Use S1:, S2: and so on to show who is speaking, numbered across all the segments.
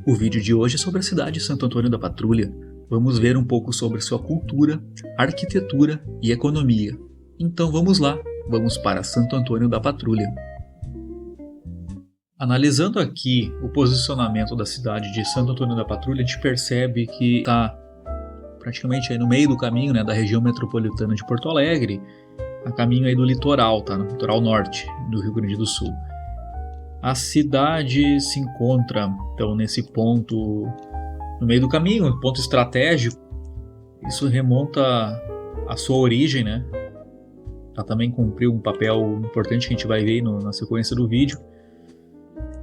S1: O vídeo de hoje é sobre a cidade de Santo Antônio da Patrulha. Vamos ver um pouco sobre sua cultura, arquitetura e economia. Então vamos lá, vamos para Santo Antônio da Patrulha. Analisando aqui o posicionamento da cidade de Santo Antônio da Patrulha, a gente percebe que está praticamente aí no meio do caminho, né, da região metropolitana de Porto Alegre, a caminho aí do litoral, tá? No litoral norte do Rio Grande do Sul. A cidade se encontra, então, nesse ponto, no meio do caminho, um ponto estratégico. Isso remonta à sua origem, né? Ela também cumpriu um papel importante que a gente vai ver na sequência do vídeo.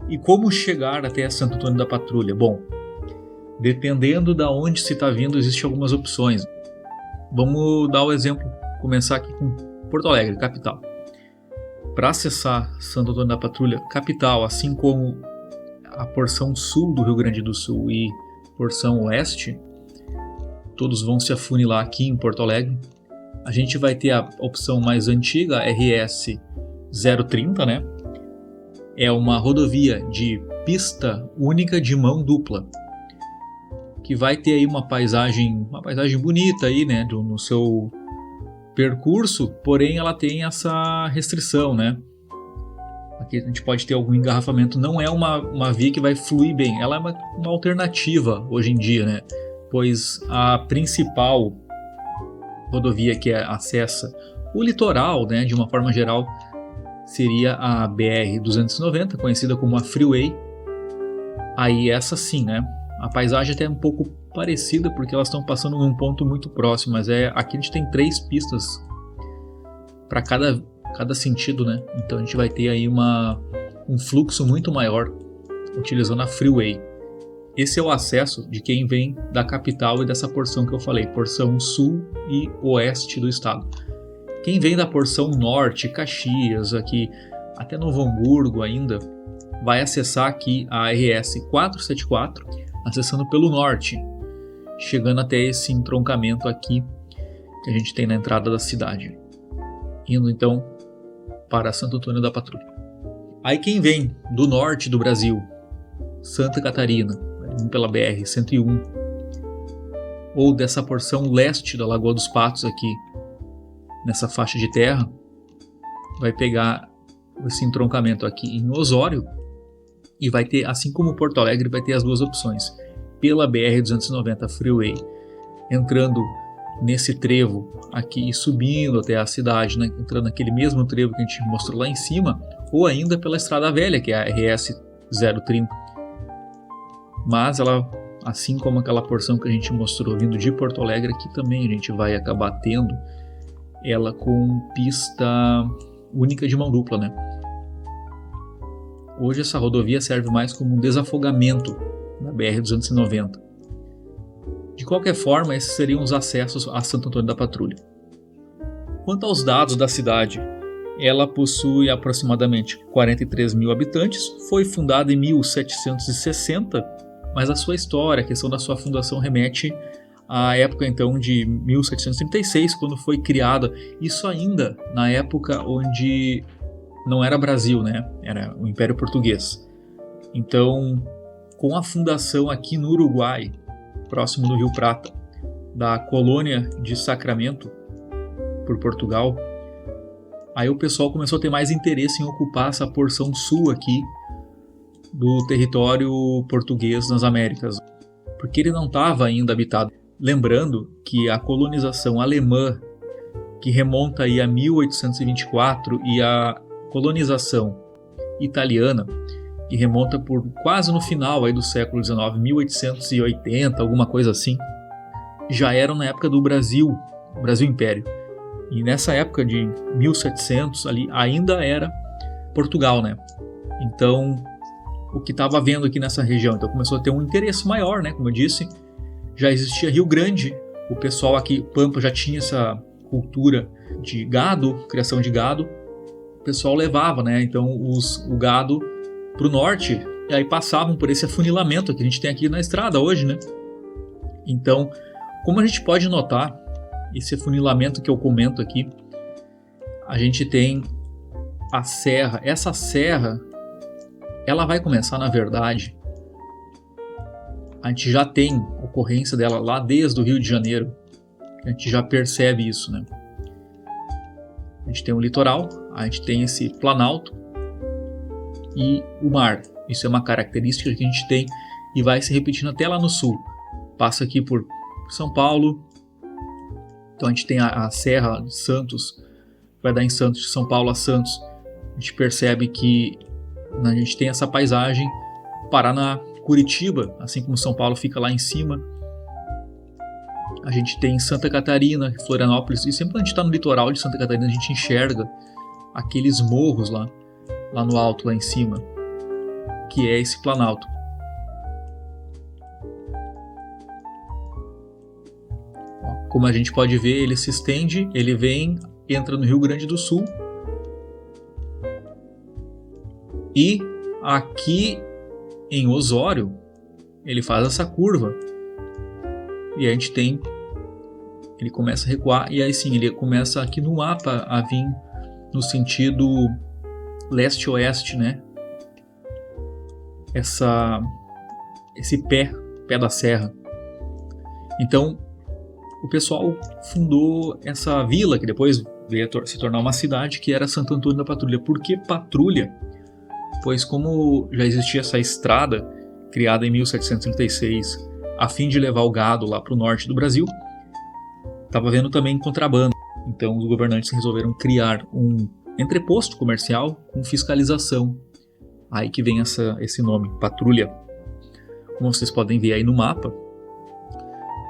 S1: E como chegar até Santo Antônio da Patrulha? Bom, dependendo de onde se está vindo, existem algumas opções. Vamos dar o exemplo, começar aqui com Porto Alegre, capital. Para acessar Santo Antônio da Patrulha, capital, assim como a porção sul do Rio Grande do Sul e porção oeste, todos vão se afunilar aqui em Porto Alegre. A gente vai ter a opção mais antiga, a RS 030, né? É uma rodovia de pista única de mão dupla, que vai ter aí uma paisagem bonita aí, né, no seu percurso, porém ela tem essa restrição, né? Aqui a gente pode ter algum engarrafamento, não é uma via que vai fluir bem, ela é uma alternativa hoje em dia, né? Pois a principal rodovia que acessa o litoral, né, de uma forma geral, seria a BR-290, conhecida como a Freeway. Aí essa sim, né? A paisagem até é um pouco parecida, porque elas estão passando num ponto muito próximo, mas aqui a gente tem 3 pistas para cada sentido, né? Então a gente vai ter aí um fluxo muito maior utilizando a Freeway. Esse é o acesso de quem vem da capital e dessa porção que eu falei, porção sul e oeste do estado. Quem vem da porção norte, Caxias, aqui até Novo Hamburgo ainda, vai acessar aqui a RS 474, acessando pelo norte, chegando até esse entroncamento aqui que a gente tem na entrada da cidade, indo então para Santo Antônio da Patrulha. Aí quem vem do norte do Brasil, Santa Catarina, pela BR-101, ou dessa porção leste da Lagoa dos Patos aqui, nessa faixa de terra, vai pegar esse entroncamento aqui em Osório e vai ter, assim como Porto Alegre, vai ter as duas opções. Pela BR-290 Freeway, entrando nesse trevo aqui e subindo até a cidade, né? Entrando naquele mesmo trevo que a gente mostrou lá em cima, ou ainda pela Estrada Velha, que é a RS 030. Mas ela, assim como aquela porção que a gente mostrou vindo de Porto Alegre, aqui também a gente vai acabar tendo ela com pista única de mão dupla, né? Hoje essa rodovia serve mais como um desafogamento da BR-290. De qualquer forma, esses seriam os acessos a Santo Antônio da Patrulha. Quanto aos dados da cidade, ela possui aproximadamente 43 mil habitantes, foi fundada em 1760, mas a sua história, a questão da sua fundação remete à época então de 1736, quando foi criada, isso ainda na época onde não era Brasil, né? Era o Império Português. Então, com a fundação aqui no Uruguai, próximo do Rio Prata, da colônia de Sacramento por Portugal, aí o pessoal começou a ter mais interesse em ocupar essa porção sul aqui do território português nas Américas, porque ele não estava ainda habitado. Lembrando que a colonização alemã, que remonta aí a 1824, e a colonização italiana, que remonta por quase no final aí do século XIX, 1880, alguma coisa assim, já eram na época do Brasil Império. E nessa época de 1700 ali ainda era Portugal, né? Então, o que estava havendo aqui nessa região, então começou a ter um interesse maior, né? Como eu disse, já existia Rio Grande, o pessoal aqui, Pampa, já tinha essa cultura de gado, criação de gado, o pessoal levava, né? Então o gado para o norte, e aí passavam por esse afunilamento que a gente tem aqui na estrada hoje, né? Então, como a gente pode notar, esse afunilamento que eu comento aqui, a gente tem a serra. Essa serra, ela vai começar, na verdade, a gente já tem ocorrência dela lá desde o Rio de Janeiro. A gente já percebe isso, né? A gente tem o litoral, a gente tem esse planalto e o mar. Isso é uma característica que a gente tem e vai se repetindo até lá no sul. Passa aqui por São Paulo. Então a gente tem a Serra de Santos, vai dar em Santos, de São Paulo a Santos. A gente percebe que a gente tem essa paisagem. Paraná, Curitiba, assim como São Paulo fica lá em cima. A gente tem Santa Catarina, Florianópolis, e sempre quando a gente está no litoral de Santa Catarina a gente enxerga aqueles morros lá no alto, lá em cima, que é esse planalto. Como a gente pode ver, ele se estende, ele vem, entra no Rio Grande do Sul e aqui em Osório ele faz essa curva e a gente tem, ele começa a recuar e aí sim ele começa aqui no mapa a vir no sentido leste-oeste, né? Esse pé da serra. Então o pessoal fundou essa vila que depois veio a se tornar uma cidade, que era Santo Antônio da Patrulha. Por que Patrulha? Pois como já existia essa estrada criada em 1736 a fim de levar o gado lá para o norte do Brasil, estava havendo também contrabando. Então os governantes resolveram criar um entreposto comercial com fiscalização. Aí que vem esse nome, Patrulha. Como vocês podem ver aí no mapa,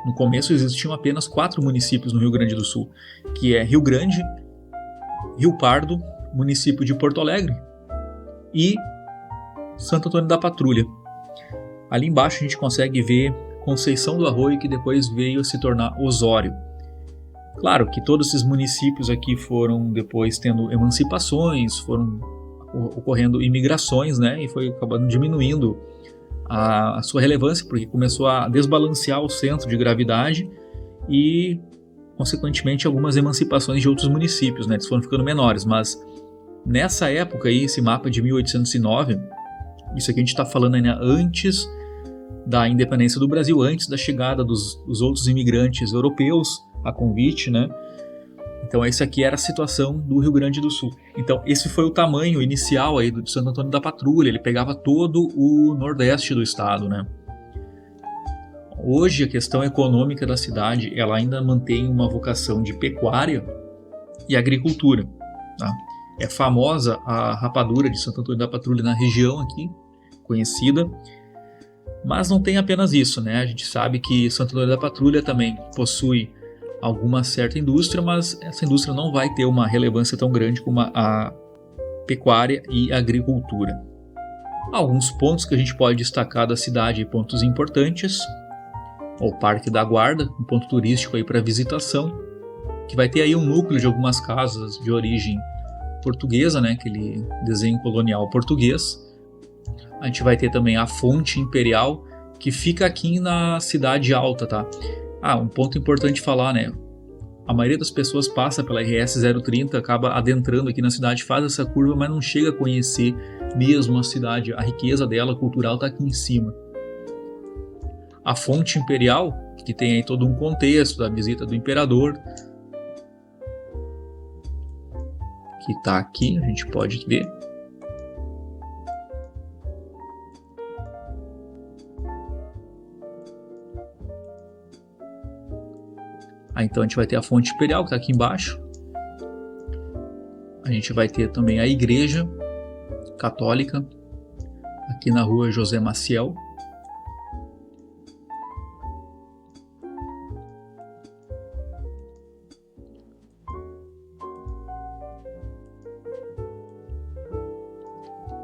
S1: no começo existiam apenas 4 municípios no Rio Grande do Sul, que é Rio Grande, Rio Pardo, município de Porto Alegre e Santo Antônio da Patrulha. Ali embaixo a gente consegue ver Conceição do Arroio, que depois veio a se tornar Osório. Claro que todos esses municípios aqui foram depois tendo emancipações, foram ocorrendo imigrações, né, e foi acabando diminuindo a sua relevância, porque começou a desbalancear o centro de gravidade e, consequentemente, algumas emancipações de outros municípios, né? Eles foram ficando menores, mas nessa época aí, esse mapa de 1809, isso aqui a gente está falando ainda antes da independência do Brasil, antes da chegada dos outros imigrantes europeus a convite, né? Então essa aqui era a situação do Rio Grande do Sul. Então esse foi o tamanho inicial aí do Santo Antônio da Patrulha, ele pegava todo o nordeste do estado, né? Hoje a questão econômica da cidade, ela ainda mantém uma vocação de pecuária e agricultura, tá? É famosa a rapadura de Santo Antônio da Patrulha na região aqui, conhecida, mas não tem apenas isso, né? A gente sabe que Santo Antônio da Patrulha também possui alguma certa indústria, mas essa indústria não vai ter uma relevância tão grande como a pecuária e a agricultura. Alguns pontos que a gente pode destacar da cidade, pontos importantes: o Parque da Guarda, um ponto turístico aí para visitação, que vai ter aí um núcleo de algumas casas de origem portuguesa, né, aquele desenho colonial português. A gente vai ter também a Fonte Imperial, que fica aqui na Cidade Alta, tá? Um ponto importante falar, né? A maioria das pessoas passa pela RS 030, acaba adentrando aqui na cidade, faz essa curva, mas não chega a conhecer mesmo a cidade. A riqueza dela, cultural, está aqui em cima. A Fonte Imperial, que tem aí todo um contexto da visita do imperador, que está aqui, a gente pode ver. Então a gente vai ter a Fonte Imperial, que está aqui embaixo. A gente vai ter também a Igreja Católica, aqui na rua José Maciel.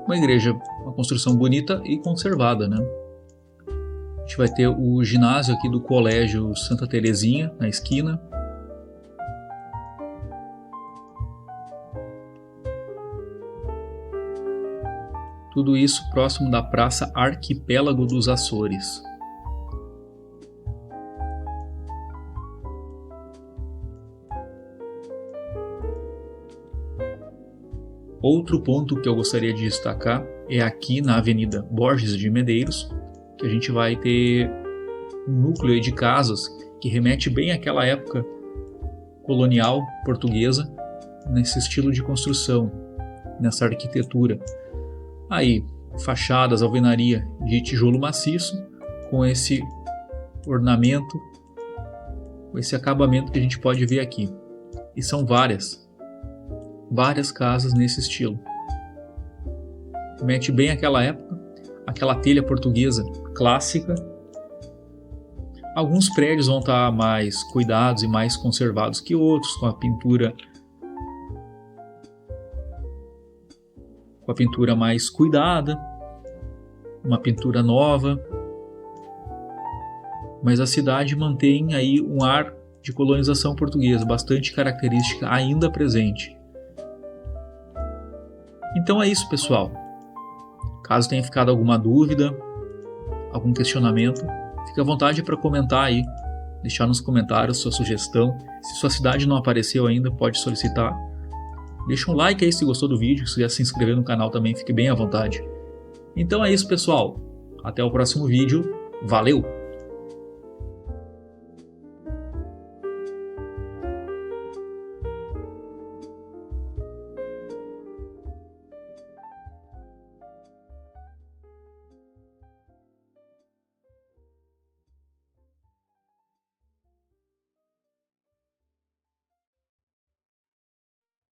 S1: Uma igreja, uma construção bonita e conservada, né? A gente vai ter o ginásio aqui do Colégio Santa Terezinha, na esquina. Tudo isso próximo da Praça Arquipélago dos Açores. Outro ponto que eu gostaria de destacar é aqui na Avenida Borges de Medeiros, que a gente vai ter núcleo aí de casas que remete bem àquela época colonial portuguesa, nesse estilo de construção, nessa arquitetura. Aí, fachadas, alvenaria de tijolo maciço, com esse ornamento, com esse acabamento que a gente pode ver aqui. E são várias casas nesse estilo. Remete bem àquela época, aquela telha portuguesa clássica. Alguns prédios vão estar mais cuidados e mais conservados que outros, com a pintura mais cuidada, uma pintura nova. Mas a cidade mantém aí um ar de colonização portuguesa, bastante característica ainda presente. Então é isso, pessoal. Caso tenha ficado alguma dúvida, algum questionamento, fique à vontade para comentar aí, deixar nos comentários sua sugestão. Se sua cidade não apareceu ainda, pode solicitar. Deixa um like aí se gostou do vídeo, se quiser se inscrever no canal também, fique bem à vontade. Então é isso, pessoal. Até o próximo vídeo. Valeu!